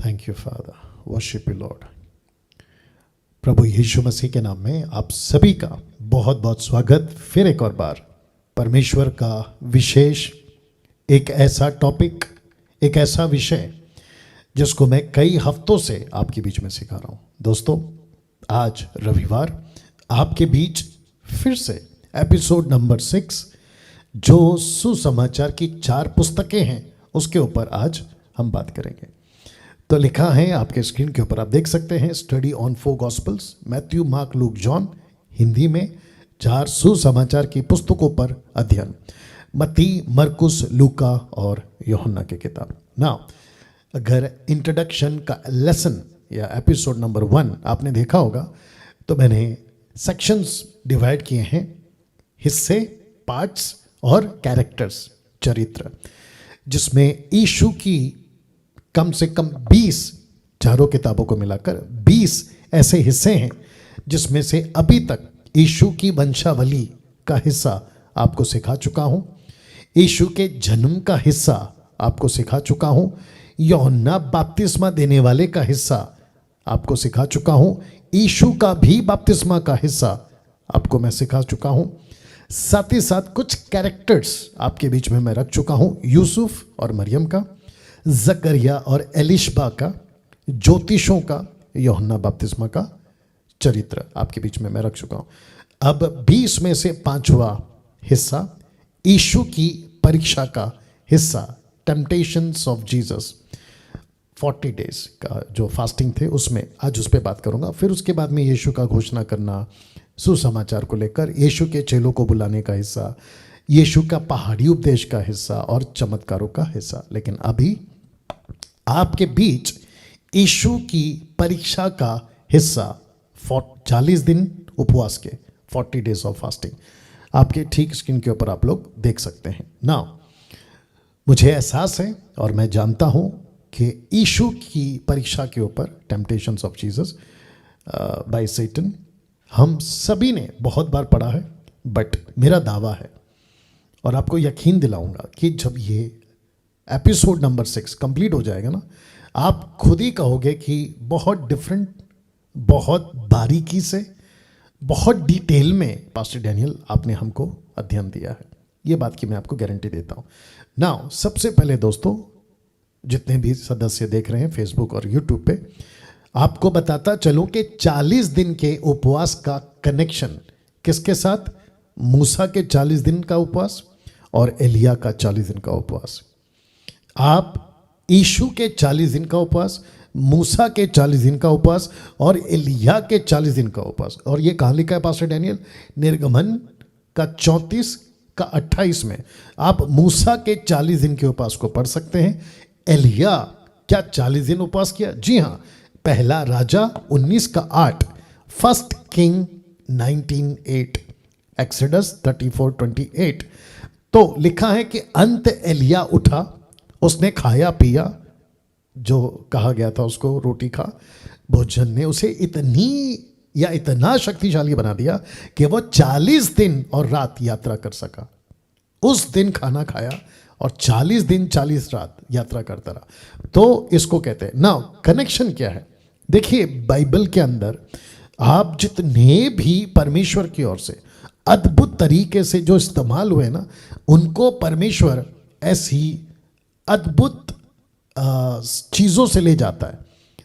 Thank you father, worship you Lord. प्रभु यीशु मसीह के नाम में आप सभी का बहुत बहुत स्वागत। फिर एक और बार परमेश्वर का विशेष एक ऐसा टॉपिक, एक ऐसा विषय जिसको मैं कई हफ्तों से आपके बीच में सिखा रहा हूँ। दोस्तों, आज रविवार आपके बीच फिर से एपिसोड नंबर 6 जो सुसमाचार की 4 पुस्तकें हैं उसके ऊपर आज हम बात करेंगे। तो लिखा है आपके स्क्रीन के ऊपर, आप देख सकते हैं, study on 4 gospels, Matthew, mark, look, John. Hindi में 4 सुसमाचार की पुस्तकों पर अध्ययन, मत्ती, मरकुस, लूका और यूहन्ना की किताब। ना अगर इंट्रोडक्शन का लेसन या एपिसोड नंबर 1 आपने देखा होगा तो मैंने सेक्शंस डिवाइड किए हैं, हिस्से, पार्ट्स और कैरेक्टर्स, चरित्र, जिसमें यीशु की कम से कम 20, चारों किताबों को मिलाकर 20 ऐसे हिस्से हैं जिसमें से अभी तक यीशु की वंशावली का हिस्सा आपको सिखा चुका हूं, यीशु के जन्म का हिस्सा आपको सिखा चुका हूं, यूहन्ना बपतिस्मा देने वाले का हिस्सा आपको सिखा चुका हूं, यीशु का भी बपतिस्मा का हिस्सा आपको मैं सिखा चुका हूं। साथ ही साथ कुछ कैरेक्टर्स आपके बीच में मैं रख चुका हूं, यूसुफ और मरियम का, जकरिया और एलिशबा का, ज्योतिषों का, यूहन्ना बपतिस्मा का चरित्र आपके बीच में मैं रख चुका हूं। अब 20 में से 5वां हिस्सा, यीशु की परीक्षा का हिस्सा, टेम्पटेशंस ऑफ जीसस, 40 डेज का जो फास्टिंग थे उसमें आज उस पर बात करूंगा। फिर उसके बाद में यीशु का घोषणा करना, सुसमाचार को लेकर यीशु के चेलों को बुलाने का हिस्सा, यीशु का पहाड़ी उपदेश का हिस्सा और चमत्कारों का हिस्सा। लेकिन अभी आपके बीच यीशु की परीक्षा का हिस्सा, 40 दिन उपवास के, 40 डेज ऑफ फास्टिंग, आपके ठीक स्क्रीन के ऊपर आप लोग देख सकते हैं। ना मुझे एहसास है और मैं जानता हूं कि यीशु की परीक्षा के ऊपर, temptations of Jesus by Satan, हम सभी ने बहुत बार पढ़ा है, बट मेरा दावा है और आपको यकीन दिलाऊंगा कि जब ये एपिसोड नंबर 6 कंप्लीट हो जाएगा ना, आप खुद ही कहोगे कि बहुत डिफरेंट, बहुत बारीकी से, बहुत डिटेल में पास्टर डैनियल आपने हमको अध्ययन दिया है। ये बात की मैं आपको गारंटी देता हूँ। नाउ सबसे पहले दोस्तों, जितने भी सदस्य देख रहे हैं फेसबुक और यूट्यूब पे, आपको बताता चलूं कि 40 दिन के उपवास का कनेक्शन किसके साथ? मूसा के 40 दिन का उपवास और एलिया का 40 दिन का उपवास। आप यीशु के 40 दिन का उपवास, मूसा के 40 दिन का उपवास और एलिया के 40 दिन का उपवास। और ये कहाँ लिखा है पास्टर डैनियल? निर्गमन का 34 का 28 में आप मूसा के 40 दिन के उपवास को पढ़ सकते हैं। एलिया क्या 40 दिन उपवास किया? जी हाँ, पहला राजा 19 का 8, फर्स्ट किंग 19:8, एक्सोडस 34:28। तो लिखा है कि अंत एलिया उठा, उसने खाया पिया, जो कहा गया था उसको, रोटी खा, भोजन ने उसे इतना शक्तिशाली बना दिया कि वो 40 दिन और रात यात्रा कर सका। उस दिन खाना खाया और 40 दिन 40 रात यात्रा करता रहा। तो इसको कहते हैं। नाउ कनेक्शन क्या है? देखिए, बाइबल के अंदर आप जितने भी परमेश्वर की ओर से अद्भुत तरीके से जो इस्तेमाल हुए ना, उनको परमेश्वर ऐसी अद्भुत चीज़ों से ले जाता है,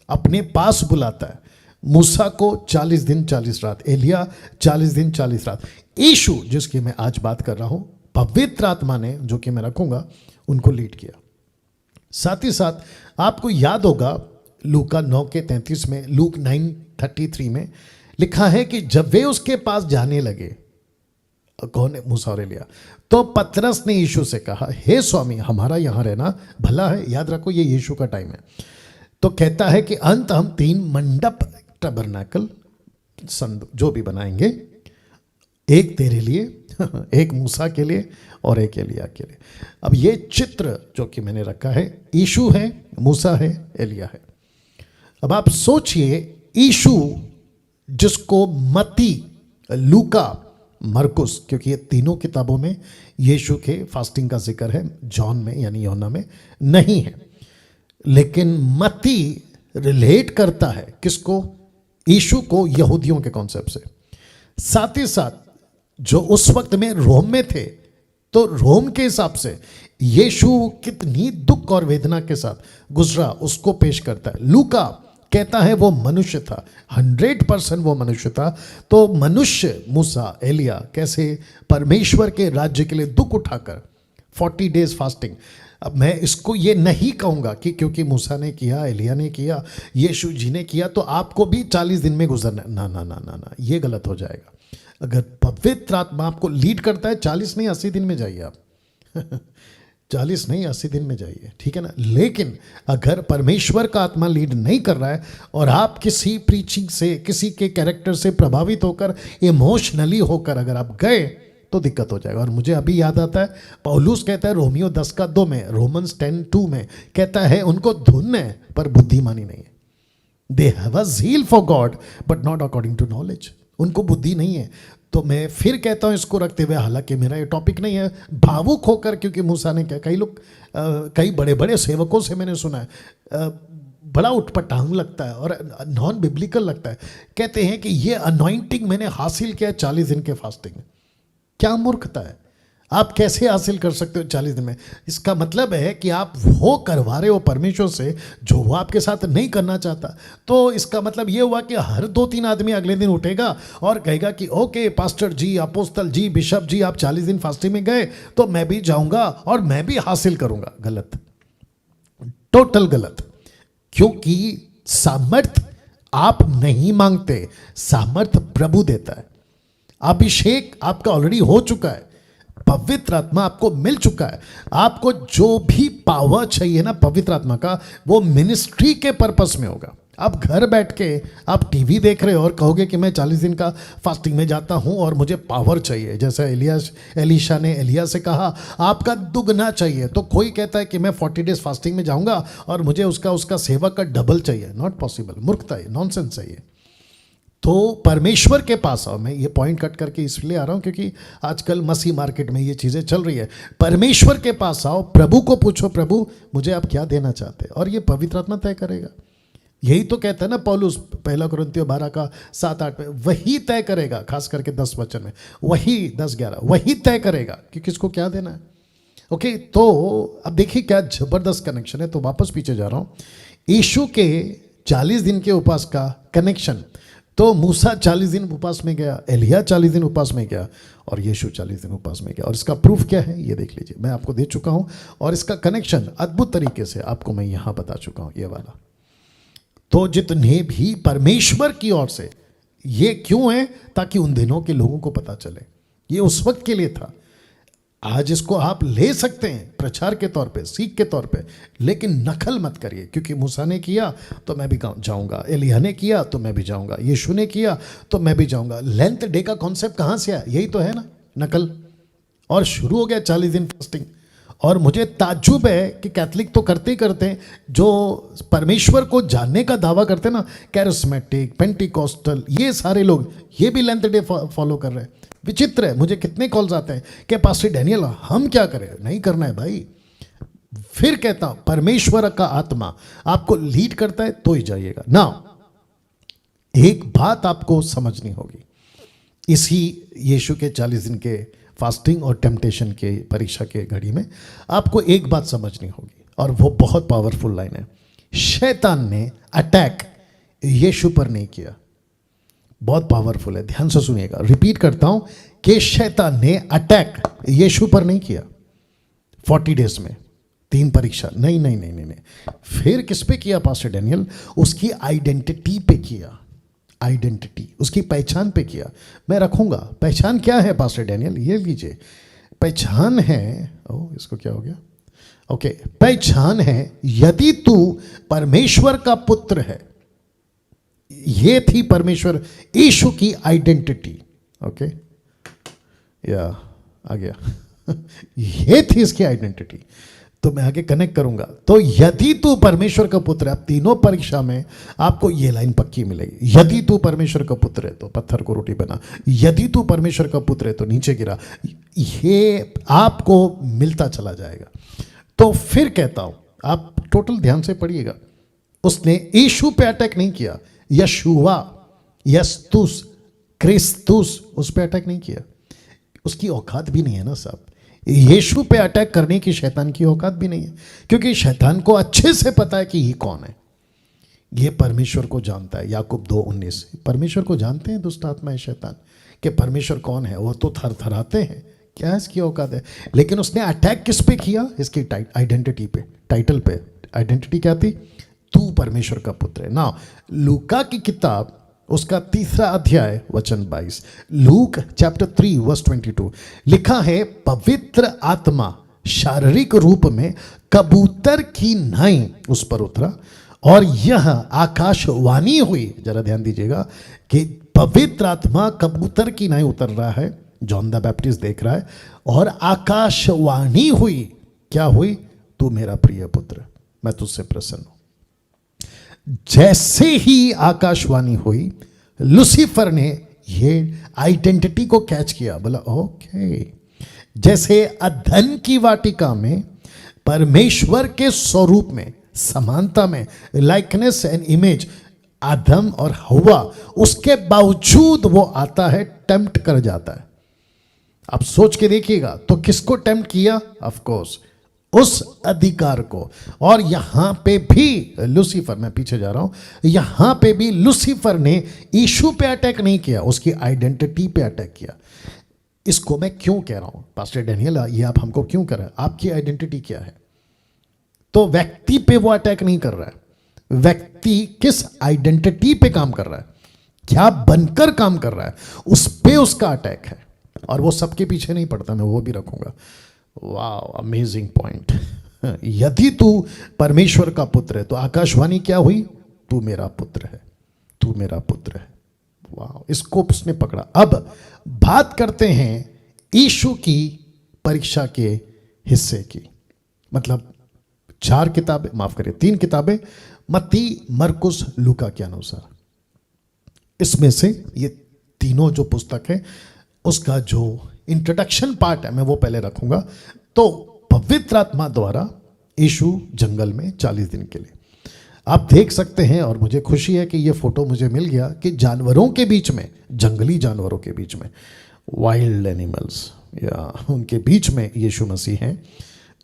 अपने पास बुलाता है। मूसा को 40 दिन 40 रात, एलिया 40 दिन 40 रात, यीशु जिसकी मैं आज बात कर रहा हूं, पवित्र आत्मा ने, जो कि मैं रखूंगा, उनको लीड किया। साथ ही साथ आपको याद होगा लूका 9 के 33 में, लूक 9:33 में लिखा है कि जब वे उसके पास जाने लगे, कौन है? मूसा और एलिया, तो पतरस ने यीशु से कहा, हे स्वामी, हमारा यहाँ रहना भला है। याद रखो, ये यीशु का टाइम है। तो कहता है कि अंत हम 3 मंडप, टबरनाकल, जो भी बनाएंगे, एक तेरे लिए, एक मूसा के लिए और एक एलिया के लिए। अब ये चित्र जो कि मैंने रखा है, यीशु है, मूसा है, एलिया है। अब आप सोचिए, यीशु जिसको मत्ती, लूका, मरकुस, क्योंकि ये तीनों किताबों में यीशु के फास्टिंग का जिक्र है, जॉन में यानी यूहन्ना में नहीं है। लेकिन मत्ती रिलेट करता है किसको? यीशु को यहूदियों के कॉन्सेप्ट से। साथ ही साथ जो उस वक्त में रोम में थे, तो रोम के हिसाब से यीशु कितनी दुख और वेदना के साथ गुजरा उसको पेश करता है। लूका कहता है वो मनुष्य था, 100% वो मनुष्य था। तो मनुष्य मूसा, एलिया कैसे परमेश्वर के राज्य के लिए दुख उठाकर 40 डेज फास्टिंग। अब मैं इसको ये नहीं कहूँगा कि क्योंकि मूसा ने किया, एलिया ने किया, यीशु जी ने किया तो आपको भी 40 दिन में गुजरना, ना ना ना ना ना, ये गलत हो जाएगा। अगर पवित्र आत्मा आपको लीड करता है 40 नहीं 80 दिन में जाइए आप 40 नहीं 80 दिन में जाइए, ठीक है ना। लेकिन अगर परमेश्वर का आत्मा लीड नहीं कर रहा है और आप किसी प्रीचिंग से, किसी के कैरेक्टर से प्रभावित होकर, इमोशनली होकर अगर आप गए तो दिक्कत हो जाएगा। और मुझे अभी याद आता है पौलुस कहता है रोमियो 10:2 में, रोमन्स 10:2 में कहता है उनको धुन है पर बुद्धिमानी नहीं है। They have a zeal for God but not according to knowledge. उनको बुद्धि नहीं है। तो मैं फिर कहता हूँ इसको रखते हुए, हालांकि मेरा ये टॉपिक नहीं है, भावुक होकर, क्योंकि मूसा ने क्या, कई लोग कई बड़े बड़े सेवकों से मैंने सुना है बड़ा उठपटांग लगता है और नॉन बिब्लिकल लगता है। कहते हैं कि ये अनॉइंटिंग मैंने हासिल किया 40 दिन के फास्टिंग में। क्या मूर्खता है! आप कैसे हासिल कर सकते हो 40 दिन में? इसका मतलब है कि आप वो करवा रहे हो परमेश्वर से जो वो आपके साथ नहीं करना चाहता। तो इसका मतलब ये हुआ कि हर 2-3 आदमी अगले दिन उठेगा और कहेगा कि ओके पास्टर जी, अपोस्तल जी, बिशप जी, आप 40 दिन फास्टिंग में गए तो मैं भी जाऊंगा और मैं भी हासिल करूंगा। गलत, टोटल गलत। क्योंकि सामर्थ आप नहीं मांगते, सामर्थ प्रभु देता है। अभिषेक आपका ऑलरेडी हो चुका है, पवित्र आत्मा आपको मिल चुका है। आपको जो भी पावर चाहिए ना पवित्र आत्मा का, वो मिनिस्ट्री के पर्पस में होगा। आप घर बैठ के आप टीवी देख रहे हो और कहोगे कि मैं 40 दिन का फास्टिंग में जाता हूं और मुझे पावर चाहिए, जैसा एलीशा ने एलिया से कहा आपका दुगना चाहिए। तो कोई कहता है कि मैं 40 डेज फास्टिंग में जाऊंगा और मुझे उसका सेवक का डबल चाहिए। नॉट पॉसिबल, मूर्खता है, नॉनसेंस है ये। तो परमेश्वर के पास आओ। मैं ये पॉइंट कट करके इसलिए आ रहा हूँ क्योंकि आजकल मसीह मार्केट में ये चीज़ें चल रही है। परमेश्वर के पास आओ, प्रभु को पूछो, प्रभु मुझे आप क्या देना चाहते हैं, और ये पवित्र आत्मा तय करेगा। यही तो कहता है ना पौलुस 1 कुरिन्थियों 12:7-8 में, वही तय करेगा। खास करके 10 वचन में वही, 10-11 वही तय करेगा कि किसको क्या देना है। ओके, तो अब देखिए क्या जबरदस्त कनेक्शन है। तो वापस पीछे जा रहा हूँ, यीशु के 40 दिन के उपवास का कनेक्शन। तो मूसा 40 दिन उपवास में गया, एलिया 40 दिन उपवास में गया और यीशु 40 दिन उपवास में गया। और इसका प्रूफ क्या है ये देख लीजिए, मैं आपको दे चुका हूँ और इसका कनेक्शन अद्भुत तरीके से आपको मैं यहाँ बता चुका हूँ, ये वाला। तो जितने भी परमेश्वर की ओर से, ये क्यों है? ताकि उन दिनों के लोगों को पता चले, ये उस वक्त के लिए था। आज इसको आप ले सकते हैं प्रचार के तौर पे, सीख के तौर पे, लेकिन नकल मत करिए। क्योंकि मूसा ने किया तो मैं भी जाऊंगा, एलिया ने किया तो मैं भी जाऊंगा, यीशु ने किया तो मैं भी जाऊंगा। लेंथ डे का कॉन्सेप्ट कहाँ से आया? यही तो है ना, नकल। और शुरू हो गया 40 दिन फास्टिंग। और मुझे ताज्जुब है कि कैथलिक तो करते ही करते हैं, जो परमेश्वर को जानने का दावा करते हैं ना, कैरिस्मेटिक, पेंटिकॉस्टल, ये सारे लोग ये भी लेंथ डे फॉलो कर रहे हैं। विचित्र है। मुझे कितने कॉल्स आते हैं कि पास्टर डैनियल हम क्या करें? नहीं करना है भाई। फिर कहता हूं परमेश्वर का आत्मा आपको लीड करता है तो ही जाइएगा ना। एक बात आपको समझनी होगी, इसी यीशु के 40 दिन के फास्टिंग और टेम्पटेशन के परीक्षा के घड़ी में आपको एक बात समझनी होगी, और वो बहुत पावरफुल लाइन है। शैतान ने अटैक यीशु पर नहीं किया। बहुत पावरफुल है, ध्यान से सुनिएगा। रिपीट करता हूं कि शैतान ने अटैक यीशु पर नहीं किया 40 डेज में, 3 परीक्षा। नहीं नहीं नहीं नहीं नहीं। फिर किस पे किया पास्टर डैनियल? उसकी आइडेंटिटी पे किया। आइडेंटिटी, उसकी पहचान पे किया। मैं रखूंगा। पहचान क्या है पास्टर डैनियल? ये लीजिए, पहचान है, इसको क्या हो गया? ओके, पहचान है यदि तू परमेश्वर का पुत्र है। ये थी परमेश्वर यीशु की आइडेंटिटी। ओके, या आ गया ये थी इसकी आइडेंटिटी। तो मैं आगे कनेक्ट करूंगा। तो यदि तू परमेश्वर का पुत्र है, अब तीनों परीक्षा में आपको ये लाइन पक्की मिलेगी। यदि तू परमेश्वर का पुत्र है तो पत्थर को रोटी बना, यदि तू परमेश्वर का पुत्र है तो नीचे गिरा। ये आपको मिलता चला जाएगा। तो फिर कहता हूं, आप टोटल ध्यान से पढ़िएगा। उसने यीशु पे अटैक नहीं किया, यशुआ, यस्तुस, क्रिस्तुस, उस पे अटैक नहीं किया। उसकी औकात भी नहीं है ना साहब। यीशु पे अटैक करने की शैतान की औकात भी नहीं है, क्योंकि शैतान को अच्छे से पता है कि ये कौन है। ये परमेश्वर को जानता है। याकूब 2:19, परमेश्वर को जानते हैं दुष्ट आत्माएं, शैतान, कि परमेश्वर कौन है। वो तो थरथराते हैं, क्या है इसकी औकात है। लेकिन उसने अटैक किस पे किया? इसकी आइडेंटिटी पे, टाइटल पे। आइडेंटिटी क्या थी? तू परमेश्वर का पुत्र है ना। लूका की किताब उसका 3 अध्याय वचन 22, लूक चैप्टर 3 वर्स 22 लिखा है, पवित्र आत्मा शारीरिक रूप में कबूतर की नाई उस पर उतरा और यह आकाशवाणी हुई। जरा ध्यान दीजिएगा कि पवित्र आत्मा कबूतर की नाई उतर रहा है, जॉन द बैप्टिस्ट देख रहा है, और आकाशवाणी हुई। क्या हुई? तू मेरा प्रिय पुत्र, मैं तुझसे प्रसन्न हूं। जैसे ही आकाशवाणी हुई, लूसीफर ने ये आइडेंटिटी को कैच किया, बोला ओके। जैसे अधन की वाटिका में परमेश्वर के स्वरूप में, समानता में, लाइकनेस एंड इमेज, आदम और हवा, उसके बावजूद वो आता है, टेम्प्ट कर जाता है। आप सोच के देखिएगा, तो किसको टेम्प्ट किया? ऑफ कोर्स उस अधिकार को। और यहां पे भी लूसीफर, मैं पीछे जा रहा हूं, यहां पे भी लूसीफर ने यीशु पे अटैक नहीं किया, उसकी आइडेंटिटी पे अटैक किया। इसको मैं क्यों कह रहा हूं पास्टर डैनियल, ये आप हमको क्यों कर रहे हैं? आपकी आइडेंटिटी क्या है? तो व्यक्ति पे वो अटैक नहीं कर रहा है। व्यक्ति किस आइडेंटिटी पे काम कर रहा है, क्या बनकर काम कर रहा है, उस पे उसका अटैक है। और वो सबके पीछे नहीं पड़ता, मैं वो भी रखूंगा। वाह, अमेजिंग पॉइंट। यदि तू परमेश्वर का पुत्र है तो आकाशवाणी क्या हुई? तू मेरा पुत्र है, तू मेरा पुत्र है। वाह, इसको उसने पकड़ा। अब बात करते हैं यीशु की परीक्षा के हिस्से की। मतलब 4 किताबें, माफ करिए 3 किताबें, मत्ती, मरकुस, लूका के अनुसार। इसमें से ये तीनों जो पुस्तक है, उसका जो इंट्रोडक्शन पार्ट है, मैं वो पहले रखूंगा। तो पवित्र आत्मा द्वारा यीशु जंगल में 40 दिन के लिए, आप देख सकते हैं, और मुझे खुशी है कि ये फोटो मुझे मिल गया, कि जानवरों के बीच में, जंगली जानवरों के बीच में, वाइल्ड एनिमल्स, या उनके बीच में यीशु मसीह हैं।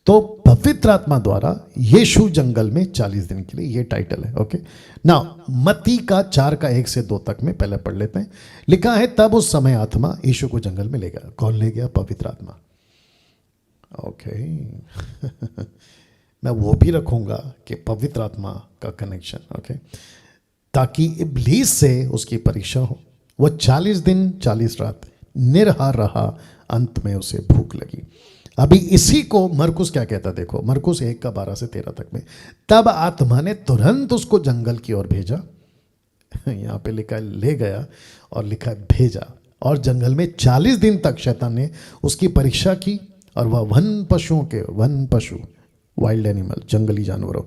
तो पवित्र आत्मा द्वारा यीशु जंगल में 40 दिन के लिए, ये टाइटल है। ओके ना, मत्ती का 4 का 1 से 2 तक में पहले पढ़ लेते हैं। लिखा है, तब उस समय आत्मा यीशु को जंगल में ले गया। कौन ले गया? पवित्र आत्मा। ओके मैं वो भी रखूंगा कि पवित्र आत्मा का कनेक्शन, ओके, ताकि इब्लीस से उसकी परीक्षा हो। वो 40 दिन 40 रात निराहार रहा, अंत में उसे भूख लगी। अभी इसी को मरकुस क्या कहता, देखो मरकुस 1 का 12 से 13 तक में, तब आत्मा ने तुरंत उसको जंगल की ओर भेजा। यहाँ पे लिखा है ले गया, और लिखा है भेजा। और जंगल में 40 दिन तक शैतान ने उसकी परीक्षा की, और वह वन पशु, वाइल्ड एनिमल, जंगली जानवरों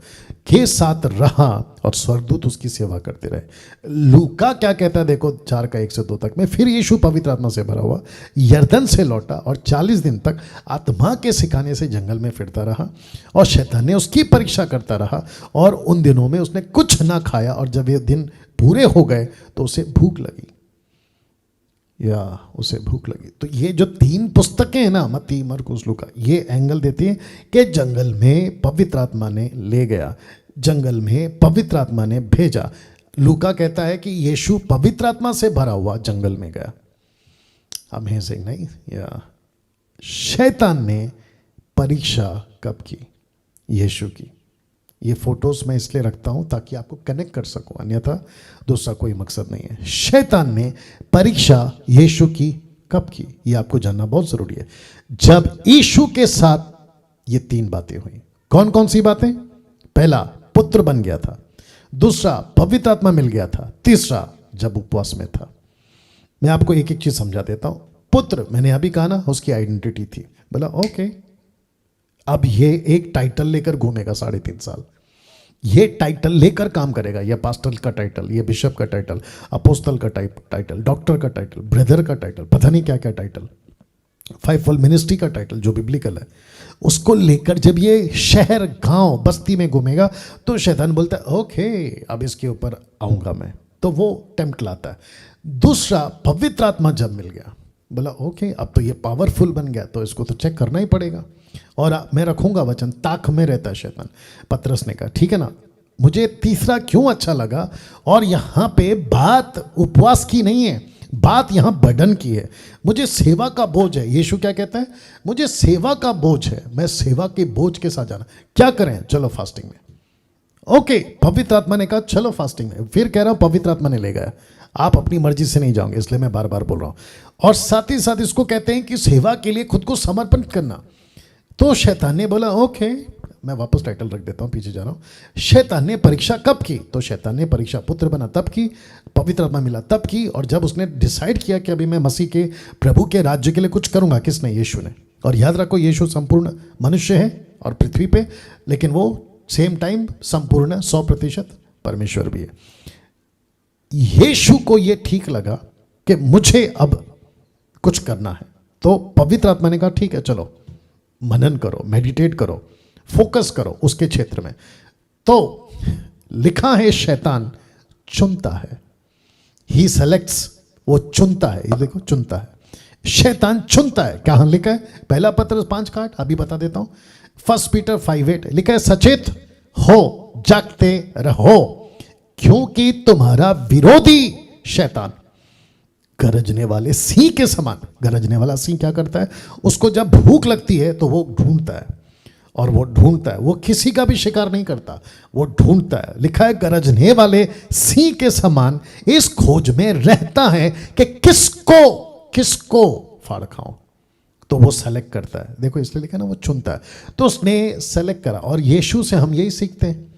के साथ रहा, और स्वर्गदूत उसकी सेवा करते रहे। लूका क्या कहता है, देखो 4 का 1 से 2 तक में, फिर यीशु पवित्र आत्मा से भरा हुआ यरदन से लौटा, और 40 दिन तक आत्मा के सिखाने से जंगल में फिरता रहा, और शैतान ने उसकी परीक्षा करता रहा। और उन दिनों में उसने कुछ ना खाया, और जब ये दिन पूरे हो गए तो उसे भूख लगी, तो ये जो 3 पुस्तकें हैं ना, मत्ती, मरकुस, लूका, ये एंगल देती हैं कि जंगल में पवित्र आत्मा ने ले गया, जंगल में पवित्र आत्मा ने भेजा। लूका कहता है कि यीशु पवित्र आत्मा से भरा हुआ जंगल में गया। अमेजिंग नहीं? या शैतान ने परीक्षा कब की? यीशु की। ये फोटोज मैं इसलिए रखता हूं ताकि आपको कनेक्ट कर सकूं, अन्यथा दूसरा कोई मकसद नहीं है। शैतान ने परीक्षा यीशु की कब की? ये आपको जानना बहुत जरूरी है। जब यीशु के साथ ये 3 बातें हुई। कौन कौन सी बातें? पहला, पुत्र बन गया था। दूसरा, पवित्र आत्मा मिल गया था। तीसरा, जब उपवास में था। मैं आपको एक एक चीज समझा देता हूं। पुत्र, मैंने अभी कहा ना, उसकी आइडेंटिटी थी। बोला ओके, अब ये एक टाइटल लेकर घूमेगा 3.5 साल, ये टाइटल लेकर काम करेगा। ये पास्टर का टाइटल, ये बिशप का टाइटल, अपोस्टल का टाइटल, डॉक्टर का टाइटल, ब्रदर का टाइटल, पता नहीं क्या क्या टाइटल, 5-fold मिनिस्ट्री का टाइटल जो बिब्लिकल है, उसको लेकर जब ये शहर गांव बस्ती में घूमेगा तो शैतान बोलता है ओके अब इसके ऊपर आऊँगा मैं, तो वो टेम्प्ट लाता है। दूसरा, पवित्र आत्मा जब मिल गया, बोला ओके अब तो ये पावरफुल बन गया, तो इसको तो चेक करना ही पड़ेगा और मैं रखूंगा वचन। ताक में रहता है शैतान। पतरस ने कहा ठीक है ना। मुझे तीसरा क्यों अच्छा लगा, और यहाँ पे बात उपवास की नहीं है, बात यहाँ बर्डन की है। मुझे सेवा का बोझ है। यीशु क्या कहता है, मुझे सेवा का बोझ है, मैं सेवा के बोझ के साथ जाना। क्या करें, चलो फास्टिंग में। ओके, पवित्र आत्मा ने कहा चलो फास्टिंग में। फिर कह रहा हूं पवित्र आत्मा ने ले गया, आप अपनी मर्जी से नहीं जाओगे, इसलिए मैं बार बार बोल रहा हूं। और साथ ही साथ इसको कहते हैं कि सेवा के लिए खुद को समर्पण करना। तो शैतान ने बोला ओके, मैं वापस टाइटल रख देता हूं, पीछे जा रहा हूं। शैतान ने परीक्षा कब की, तो शैतान ने परीक्षा पुत्र बना तब की, पवित्र आत्मा मिला तब की, और जब उसने डिसाइड किया कि अभी मैं मसीह के प्रभु के राज्य के लिए कुछ करूंगा। किसने, यीशु ने। और याद रखो यीशु संपूर्ण मनुष्य है और पृथ्वी पे, लेकिन वो सेम टाइम संपूर्ण 100% परमेश्वर भी है। यीशु को ये ठीक लगा कि मुझे अब कुछ करना है, तो पवित्र आत्मा ने कहा ठीक है चलो मनन करो, मेडिटेट करो, फोकस करो उसके क्षेत्र में। तो लिखा है शैतान चुनता है, ही सेलेक्ट्स, वो चुनता है। ये देखो चुनता है, शैतान चुनता है। कहां लिखा है, पहला पत्रस 5:8, अभी बता देता हूं। 1 पीटर 5:8 लिखा है सचेत हो, जागते रहो, क्योंकि तुम्हारा विरोधी शैतान गरजने वाले सिंह के समान। गरजने वाला सिंह क्या करता है, उसको जब भूख लगती है तो वो ढूंढता है, और वो ढूंढता है, वो किसी का भी शिकार नहीं करता, वो ढूंढता है। लिखा है गरजने वाले सिंह के समान इस खोज में रहता है कि किसको फाड़ खाऊं। तो वो सेलेक्ट करता है। देखो इसलिए लिखा ना वो चुनता है। तो उसने सेलेक्ट करा, और यीशु से हम यही सीखते हैं।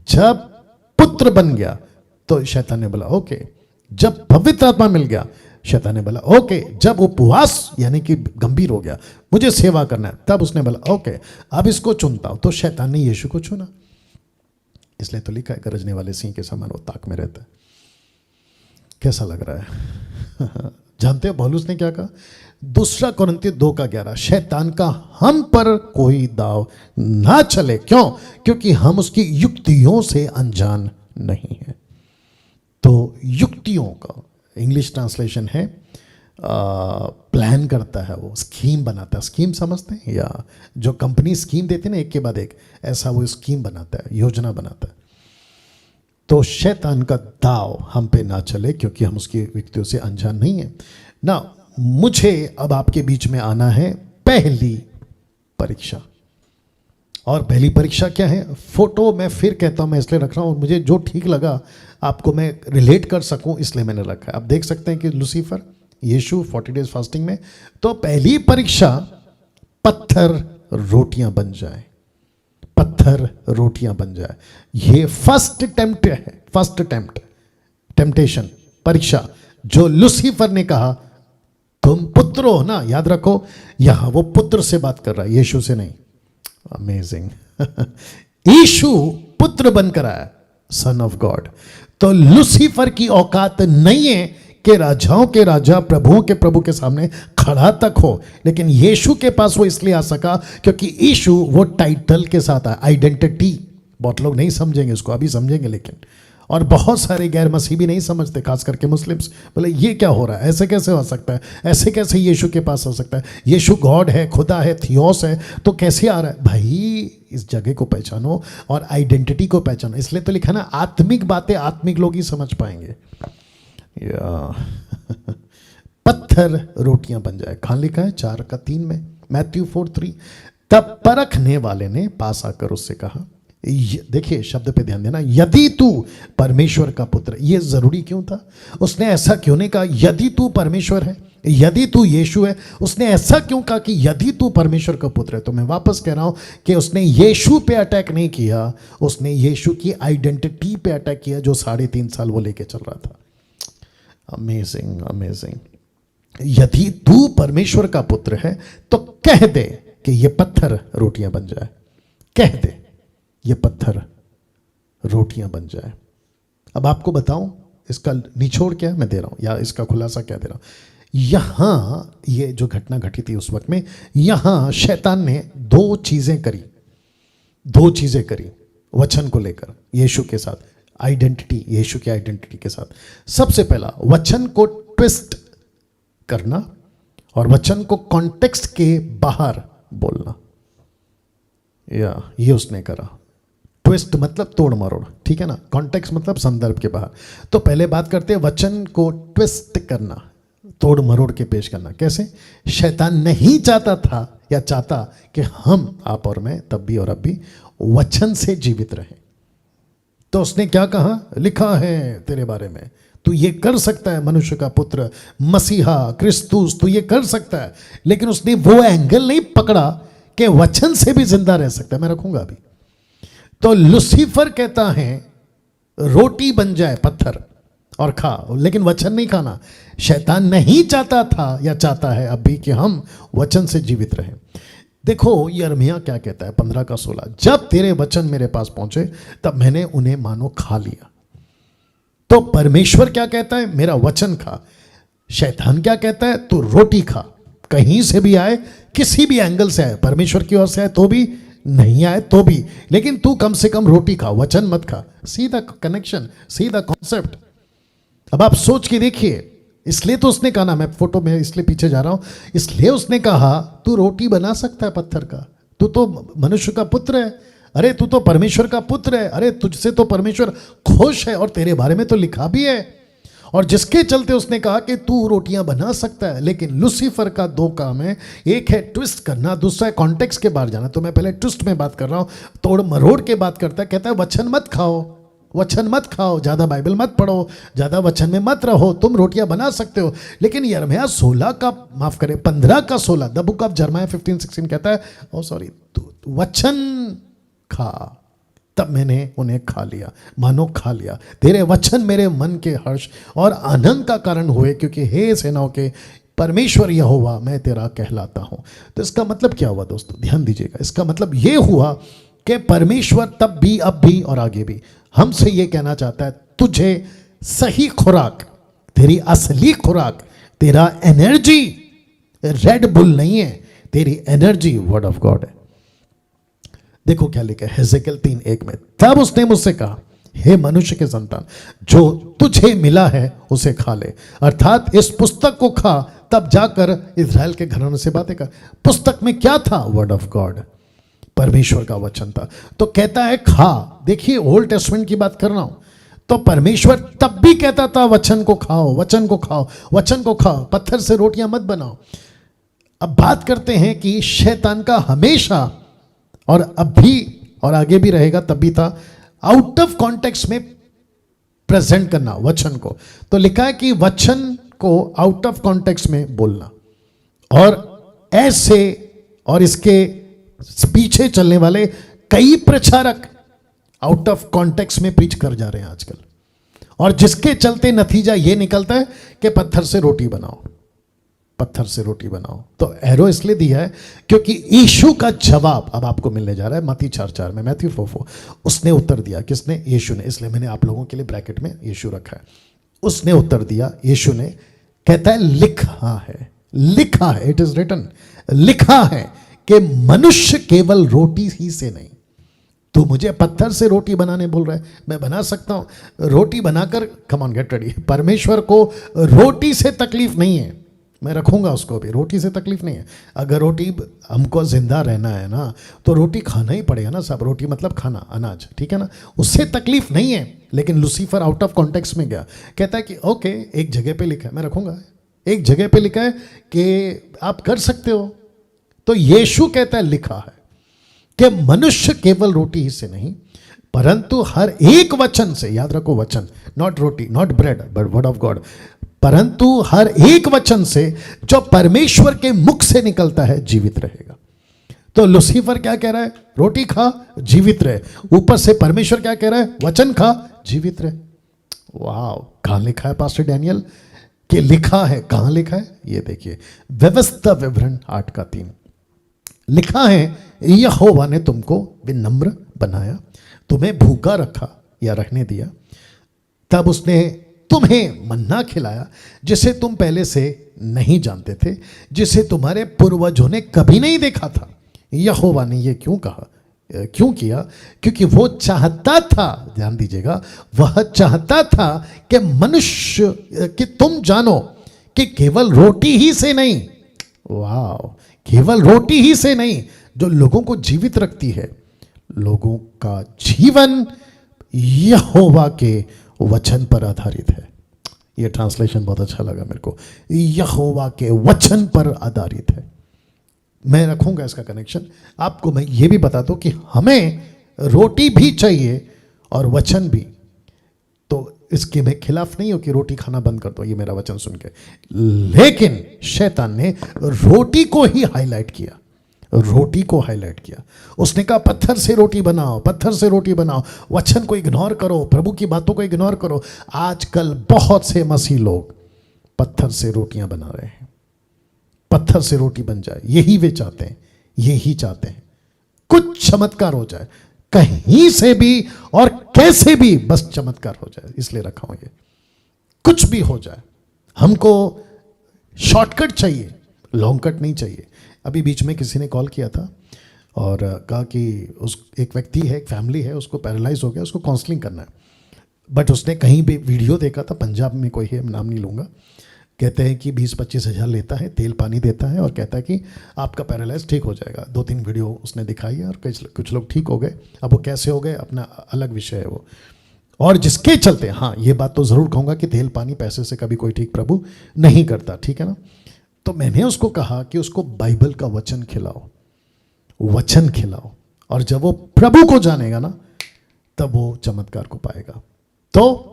जब पुत्र बन गया तो शैतान ने बोला ओके, जब पवित्र आत्मा मिल गया शैतान ने बोला ओके, जब उपवास यानी कि गंभीर हो गया, मुझे सेवा करना है, तब उसने बोला ओके अब इसको चुनता हूं। तो शैतान ने यीशु को चुना। इसलिए तो लिखा है गरजने वाले सिंह के समान वो ताक में रहता है। कैसा लग रहा है जानते हो पौलुस ने क्या कहा, 2 कोरिन्थियों 2:11, शैतान का हम पर कोई दाव ना चले। क्यों, क्योंकि हम उसकी युक्तियों से अनजान नहीं है। तो युक्तियों का इंग्लिश ट्रांसलेशन है प्लान करता है, वो स्कीम बनाता है। स्कीम समझते हैं, या जो कंपनी स्कीम देती है ना एक के बाद एक, ऐसा वो स्कीम बनाता है, योजना बनाता है। तो शैतान का दाव हम पे ना चले, क्योंकि हम उसकी युक्तियों से अनजान नहीं है ना। मुझे अब आपके बीच में आना है पहली परीक्षा। और पहली परीक्षा क्या है, फोटो मैं फिर कहता हूं, मैं इसलिए रख रहा हूं, मुझे जो ठीक लगा आपको मैं रिलेट कर सकूं इसलिए मैंने रखा है। आप देख सकते हैं कि लूसीफर, यीशु 40 डेज फास्टिंग में। तो पहली परीक्षा, पत्थर रोटियां बन जाए, पत्थर रोटियां बन जाए। ये फर्स्ट टेम्प्ट है, फर्स्ट टेम्पटेशन, परीक्षा, जो लूसीफर ने कहा तुम पुत्र हो ना। याद रखो यहां वो पुत्र से बात कर रहा है, यीशु से नहीं। अमेजिंग यीशु पुत्र बनकर आया, सन ऑफ गॉड। तो लूसीफर की औकात नहीं है कि राजाओं के राजा प्रभुओं के प्रभु के सामने खड़ा तक हो, लेकिन यीशु के पास वो इसलिए आ सका क्योंकि यीशु वो टाइटल के साथ आया, आइडेंटिटी। बहुत लोग नहीं समझेंगे इसको, अभी समझेंगे, लेकिन और बहुत सारे गैर मसीह भी नहीं समझते, खास करके मुस्लिम्स। बोले ये क्या हो रहा है, ऐसे कैसे हो सकता है, ऐसे कैसे यीशु के पास हो सकता है, यीशु गॉड है, खुदा है, थियोस है, तो कैसे आ रहा है। भाई इस जगह को पहचानो और आइडेंटिटी को पहचानो। इसलिए तो लिखा ना आत्मिक बातें आत्मिक लोग ही समझ पाएंगे। पत्थर रोटियां बन जाए, कहां लिखा है, 4:3 में, मैथ्यू 4:3। तब परखने वाले ने पास आकर उससे कहा, देखिए शब्द पे ध्यान देना, यदि तू परमेश्वर का पुत्र। ये जरूरी क्यों था, उसने ऐसा क्यों नहीं कहा यदि तू परमेश्वर है, यदि तू यीशु है। उसने ऐसा क्यों कहा कि यदि तू परमेश्वर का पुत्र है। तो मैं वापस कह रहा हूं कि उसने यीशु पे अटैक नहीं किया, उसने यीशु की आइडेंटिटी पे अटैक किया जो 3.5 साल वो लेके चल रहा था। Amazing, amazing. यदि तू परमेश्वर का पुत्र है तो कह दे कि ये पत्थर रोटियां बन जाए, कह दे ये पत्थर रोटियां बन जाए। अब आपको बताऊं इसका निचोड़ क्या है मैं दे रहा हूं, या इसका खुलासा क्या दे रहा हूं। यहां ये जो घटना घटी थी उस वक्त में, यहां शैतान ने दो चीजें करी वचन को लेकर, यीशु के साथ आइडेंटिटी, यीशु की आइडेंटिटी के साथ। सबसे पहला, वचन को ट्विस्ट करना और वचन को कॉन्टेक्स्ट के बाहर बोलना, या ये उसने करा। ट्विस्ट मतलब तोड़ मरोड़, ठीक है ना। कॉन्टेक्स्ट मतलब संदर्भ के बाहर। तो पहले बात करते हैं वचन को ट्विस्ट करना, तोड़ मरोड़ के पेश करना। कैसे? शैतान नहीं चाहता था या चाहता कि हम, आप और मैं, तब भी और अब भी वचन से जीवित रहें। तो उसने क्या कहा? लिखा है तेरे बारे में, तू ये कर सकता है, मनुष्य का पुत्र, मसीहा, क्रिस्तुस, तू ये कर सकता है। लेकिन उसने वो एंगल नहीं पकड़ा कि वचन से भी जिंदा रह सकता है। मैं रखूंगा अभी। तो लूसीफर कहता है रोटी बन जाए पत्थर और खा, लेकिन वचन नहीं खाना। शैतान नहीं चाहता था या चाहता है अब भी कि हम वचन से जीवित रहें। देखो यिर्मयाह क्या कहता है 15 का 16, जब तेरे वचन मेरे पास पहुंचे तब मैंने उन्हें मानो खा लिया। तो परमेश्वर क्या कहता है? मेरा वचन खा। शैतान क्या कहता है? तू रोटी खा, कहीं से भी आए, किसी भी एंगल से आए, परमेश्वर की ओर से आए तो भी, नहीं आए तो भी, लेकिन तू कम से कम रोटी खा, वचन मत खा। सीधा कनेक्शन, सीधा कॉन्सेप्ट। अब आप सोच के देखिए, इसलिए तो उसने कहा ना, मैं फोटो में इसलिए पीछे जा रहा हूं, इसलिए उसने कहा तू रोटी बना सकता है पत्थर का, तू तो मनुष्य का पुत्र है, अरे तू तो परमेश्वर का पुत्र है, अरे तुझसे तो परमेश्वर खुश है और तेरे बारे में तो लिखा भी है। और जिसके चलते उसने कहा कि तू रोटियां बना सकता है। लेकिन लूसीफर का दो काम है, एक है ट्विस्ट करना, दूसरा है कॉन्टेक्स्ट के बाहर जाना। तो मैं पहले ट्विस्ट में बात कर रहा हूं, तोड़ मरोड़ के बात करता है। कहता है वचन मत खाओ, वचन मत खाओ, ज्यादा बाइबल मत पढ़ो, ज्यादा वचन में मत रहो, तुम रोटियां बना सकते हो। लेकिन यिर्मयाह 16 का, माफ करें 15 का 16, द बुक ऑफ जर्माया 15:16 कहता है, ओ सॉरी, वचन खा, तब मैंने उन्हें खा लिया, मानो खा लिया। तेरे वचन मेरे मन के हर्ष और आनंद का कारण हुए, क्योंकि हे सेनाओं के परमेश्वर यहोवा मैं तेरा कहलाता हूं। तो इसका मतलब क्या हुआ दोस्तों? ध्यान दीजिएगा। इसका मतलब यह हुआ कि परमेश्वर तब भी, अब भी और आगे भी हमसे यह कहना चाहता है, तुझे सही खुराक, तेरी असली खुराक, तेरा एनर्जी रेड बुल नहीं है, तेरी एनर्जी वर्ड ऑफ गॉड है। देखो क्या लिखा है हेजेकियेल 3:1 में, तब उसने मुझसे कहा, हे मनुष्य के संतान, जो तुझे मिला है उसे खा ले, अर्थात इस पुस्तक को खा, तब जाकर इज़राइल के घरानों से बातें कर। पुस्तक में क्या था? वर्ड ऑफ गॉड, परमेश्वर का वचन था। तो कहता है खा। देखिए ओल्ड टेस्टमेंट की बात कर रहा हूं। तो परमेश्वर तब भी कहता था वचन को खाओ, वचन को खाओ, वचन को खाओ, पत्थर से रोटियां मत बनाओ। अब बात करते हैं कि शैतान का हमेशा, और अब भी और आगे भी रहेगा, तब भी था, आउट ऑफ कॉन्टेक्स्ट में प्रेजेंट करना वचन को। तो लिखा है कि वचन को आउट ऑफ कॉन्टेक्स्ट में बोलना, और ऐसे और इसके पीछे चलने वाले कई प्रचारक आउट ऑफ कॉन्टेक्स्ट में प्रीच कर जा रहे हैं आजकल, और जिसके चलते नतीजा यह निकलता है कि पत्थर से रोटी बनाओ, पत्थर से रोटी बनाओ। तो एरो इसलिए दिया है क्योंकि यीशु का जवाब अब आपको मिलने जा रहा है मत्ती 4:4 में, मैथ्यू 4:4। उसने उत्तर दिया, किसने? यीशु ने। इसलिए मैंने आप लोगों के लिए ब्रैकेट में यीशु रखा है। उसने उत्तर दिया, यीशु ने, कहता है लिखा है, लिखा है, इट इज रिटन, लिखा है कि मनुष्य केवल रोटी ही से नहीं। तू मुझे पत्थर से रोटी बनाने बोल रहा है, मैं बना सकता हूं रोटी बनाकर। Come on get ready. परमेश्वर को रोटी से तकलीफ नहीं है, मैं रखूंगा उसको भी, रोटी से तकलीफ नहीं है। अगर रोटी, हमको जिंदा रहना है ना, तो रोटी खाना ही पड़ेगा ना सब। रोटी मतलब खाना, अनाज, ठीक है ना, उससे तकलीफ नहीं है। लेकिन लूसीफर आउट ऑफ कॉन्टेक्स्ट में गया, कहता है कि ओके, एक जगह पे लिखा है, मैं रखूंगा, एक जगह पे लिखा है कि आप कर सकते हो। तो यीशु कहता है लिखा है कि मनुष्य केवल रोटी ही से नहीं, परंतु हर एक वचन से, याद रखो वचन, not roti, not bread, but word of God, परंतु हर एक वचन से जो परमेश्वर के मुख से निकलता है जीवित रहेगा। तो लूसीफर क्या कह रहा है? रोटी खा, जीवित रहे। ऊपर से परमेश्वर क्या कह रहा है? वचन खा, जीवित रहे। वाह, कहां लिखा है पास्टर डैनियल कि लिखा है? कहां लिखा है? ये देखिए, व्यवस्था विवरण 8:3 लिखा है, यहोवा ने तुमको विनम्र बनाया, तुम्हें भूखा रखा या रखने दिया, तब उसने तुम्हें मन्ना खिलाया जिसे तुम पहले से नहीं जानते थे, जिसे तुम्हारे पूर्वजों ने कभी नहीं देखा था। यहोवा ने ये क्यों कहा, क्यों किया? क्योंकि वो चाहता था, ध्यान दीजिएगा, वह चाहता था कि मनुष्य, कि तुम जानो कि केवल रोटी ही से नहीं, वाह, केवल रोटी ही से नहीं, जो लोगों को जीवित रखती है, लोगों का जीवन यहोवा के वचन पर आधारित है। यह ट्रांसलेशन बहुत अच्छा लगा मेरे को, यहोवा के वचन पर आधारित है। मैं रखूंगा इसका कनेक्शन। आपको मैं ये भी बता दूं कि हमें रोटी भी चाहिए और वचन भी। तो इसके मैं खिलाफ नहीं हूं कि रोटी खाना बंद कर दो, ये मेरा वचन सुन के, लेकिन शैतान ने रोटी को ही हाईलाइट किया, रोटी को हाईलाइट किया। उसने कहा पत्थर से रोटी बनाओ, पत्थर से रोटी बनाओ, वचन को इग्नोर करो, प्रभु की बातों को इग्नोर करो। आजकल बहुत से मसीह लोग पत्थर से रोटियां बना रहे हैं, पत्थर से रोटी बन जाए, यही वे चाहते हैं, यही चाहते हैं। कुछ चमत्कार हो जाए कहीं से भी और कैसे भी, बस चमत्कार हो जाए, इसलिए रखा हूं ये। कुछ भी हो जाए, हमको शॉर्टकट चाहिए, लॉन्ग कट नहीं चाहिए। अभी बीच में किसी ने कॉल किया था और कहा कि उस एक व्यक्ति है, एक फैमिली है, उसको पैरालाइज हो गया, उसको काउंसलिंग करना है। बट उसने कहीं भी वीडियो देखा था, पंजाब में कोई है, नाम नहीं लूँगा, कहते हैं कि 20-25 हज़ार लेता है, तेल पानी देता है और कहता है कि आपका पैरालाइज ठीक हो जाएगा। 2-3 वीडियो उसने दिखाई है और कुछ लोग ठीक हो गए। अब वो कैसे हो गए अपना अलग विषय है वो। और जिसके चलते, हाँ ये बात तो ज़रूर कहूँगा कि तेल पानी पैसे से कभी कोई ठीक प्रभु नहीं करता, ठीक है ना। तो मैंने उसको कहा कि उसको बाइबल का वचन खिलाओ, वचन खिलाओ, और जब वो प्रभु को जानेगा ना, तब वो चमत्कार को पाएगा। तो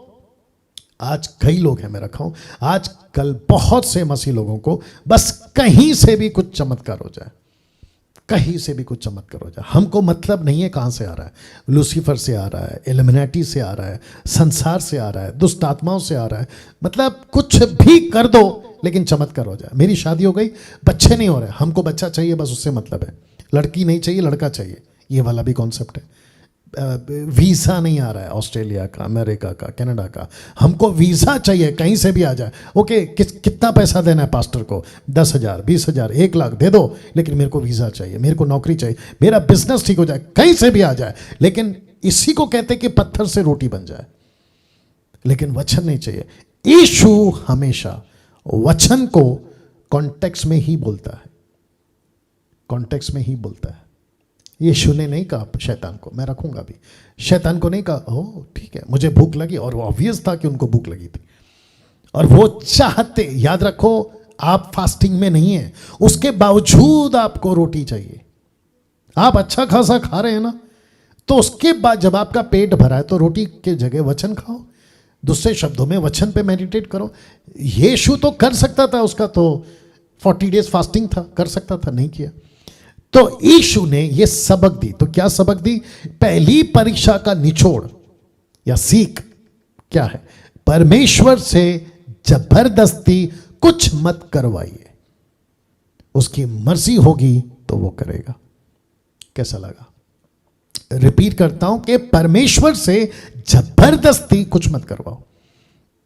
आज कई लोग हैं, मैं रखा हूं, आज कल बहुत से मसीह लोगों को बस कहीं से भी कुछ चमत्कार हो जाए, कहीं से भी कुछ चमत्कार हो जाए। हमको मतलब नहीं है कहां से आ रहा है, लूसीफर से आ रहा है, इल्यूमिनाटी से आ रहा है, संसार से आ रहा है, दुष्ट आत्माओं से आ रहा है, मतलब कुछ भी कर दो लेकिन चमत्कार हो जाए। मेरी शादी हो गई, बच्चे नहीं हो रहे, हमको बच्चा चाहिए, बस उससे मतलब है। लड़की नहीं चाहिए, लड़का चाहिए, ये वाला भी कॉन्सेप्ट है। वीज़ा नहीं आ रहा है ऑस्ट्रेलिया का, अमेरिका का, कनाडा का, हमको वीज़ा चाहिए, कहीं से भी आ जाए। ओके, कितना पैसा देना है पास्टर को? 10,000, 20,000, 1 लाख दे दो, लेकिन मेरे को वीज़ा चाहिए, मेरे को नौकरी चाहिए, मेरा बिजनेस ठीक हो जाए, कहीं से भी आ जाए। लेकिन इसी को कहते कि पत्थर से रोटी बन जाए, लेकिन वचन नहीं चाहिए। यीशु हमेशा वचन को कॉन्टेक्स्ट में ही बोलता है, कॉन्टेक्स्ट में ही बोलता है। यीशु ने नहीं कहा शैतान को, मैं रखूंगा भी, शैतान को नहीं कहा ओ ठीक है मुझे भूख लगी, और वो ऑब्वियस था कि उनको भूख लगी थी और वो चाहते, याद रखो आप फास्टिंग में नहीं है, उसके बावजूद आपको रोटी चाहिए। आप अच्छा खासा खा रहे हैं ना, तो उसके बाद जब आपका पेट भरा है तो रोटी के जगह वचन खाओ, दूसरे शब्दों में वचन पे मेडिटेट करो। यीशु तो कर सकता था, उसका तो 40 डेज फास्टिंग था, कर सकता था, नहीं किया। तो यीशु ने ये सबक दी। तो क्या सबक दी? पहली परीक्षा का निचोड़ या सीख क्या है? परमेश्वर से जबरदस्ती कुछ मत करवाइए, उसकी मर्जी होगी तो वो करेगा। कैसा लगा? रिपीट करता हूं कि परमेश्वर से जबरदस्ती कुछ मत करवाओ।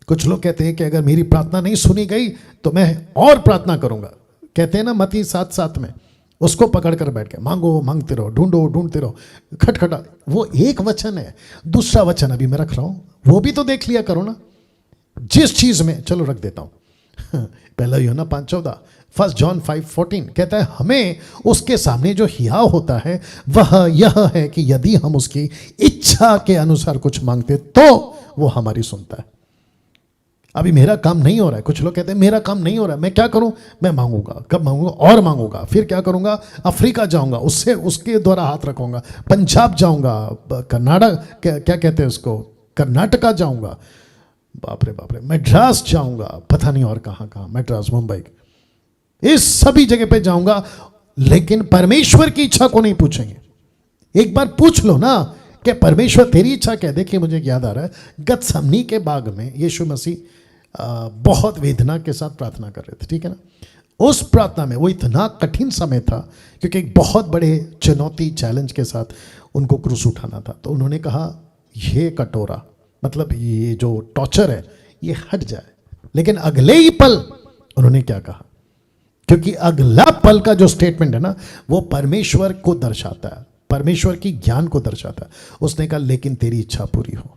कुछ लोग कहते हैं कि अगर मेरी प्रार्थना नहीं सुनी गई तो मैं और प्रार्थना करूंगा। कहते हैं ना मत्ती 7:7 में, उसको पकड़ कर बैठ के मांगो मांगते रहो, ढूंढो ढूंढते रहो, खटखटा। वो एक वचन है, दूसरा वचन अभी मैं रख रहा हूं, वो भी तो देख लिया करो ना। जिस चीज में, चलो रख देता हूं, पहला यूहन्ना 5:14, 1 जॉन 5:14 कहता है हमें उसके सामने जो हिया होता है वह यह है कि यदि हम उसकी इच्छा के अनुसार कुछ मांगते तो वो हमारी सुनता है। अभी मेरा काम नहीं हो रहा है, कुछ लोग कहते हैं मेरा काम नहीं हो रहा है, मैं क्या करूं? मैं मांगूंगा, कब मांगूंगा? और मांगूंगा, फिर क्या करूंगा? अफ्रीका जाऊंगा, उससे उसके द्वारा हाथ रखूंगा, पंजाब जाऊंगा, कर्नाटक क्या कहते हैं उसको, कर्नाटका जाऊंगा, बाप रे, मद्रास जाऊंगा, पता नहीं और कहां कहां, मद्रास, मुंबई, इस सभी जगह पे जाऊंगा, लेकिन परमेश्वर की इच्छा को नहीं पूछेंगे। एक बार पूछ लो ना कि परमेश्वर तेरी इच्छा क्या है। देखिए मुझे याद आ रहा है, गतसमनी के बाग में यीशु मसीह बहुत वेदना के साथ प्रार्थना कर रहे थे, ठीक है ना। उस प्रार्थना में वो इतना कठिन समय था क्योंकि एक बहुत बड़े चुनौती, चैलेंज के साथ उनको क्रूस उठाना था। तो उन्होंने कहा ये कटोरा, मतलब ये जो टॉर्चर है, ये हट जाए। लेकिन अगले ही पल उन्होंने क्या कहा, क्योंकि अगला पल का जो स्टेटमेंट है ना, वो परमेश्वर को दर्शाता है, परमेश्वर की ज्ञान को दर्शाता है। उसने कहा लेकिन तेरी इच्छा पूरी हो।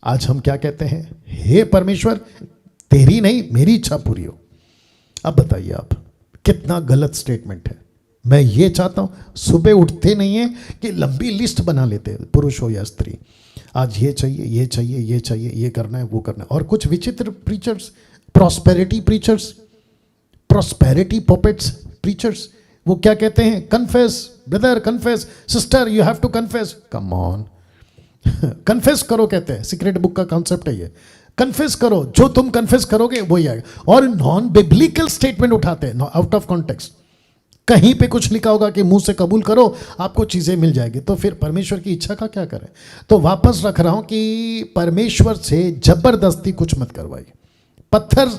आज हम क्या कहते हैं, हे परमेश्वर तेरी नहीं मेरी इच्छा पूरी हो। अब बताइए आप, कितना गलत स्टेटमेंट है। मैं ये चाहता हूं, सुबह उठते नहीं है कि लंबी लिस्ट बना लेते हैं, पुरुष हो या स्त्री, आज ये चाहिए ये चाहिए ये चाहिए, ये करना है वो करना है। और कुछ विचित्र preachers, prosperity preachers, prosperity puppets preachers, वो क्या कहते हैं, confess brother, confess sister, you have to confess. Come on, confess करो कहते हैं, सीक्रेट बुक का कॉन्सेप्ट है ये। कन्फेस करो, जो तुम कन्फेस करोगे वही आएगा। और नॉन बिब्लिकल स्टेटमेंट उठाते हैं, आउट ऑफ कॉन्टेक्स्ट। कहीं पे कुछ लिखा होगा कि मुंह से कबूल करो आपको चीजें मिल जाएगी, तो फिर परमेश्वर की इच्छा का क्या करें। तो वापस रख रहा हूं कि परमेश्वर से जबरदस्ती कुछ मत करवाइए। पत्थर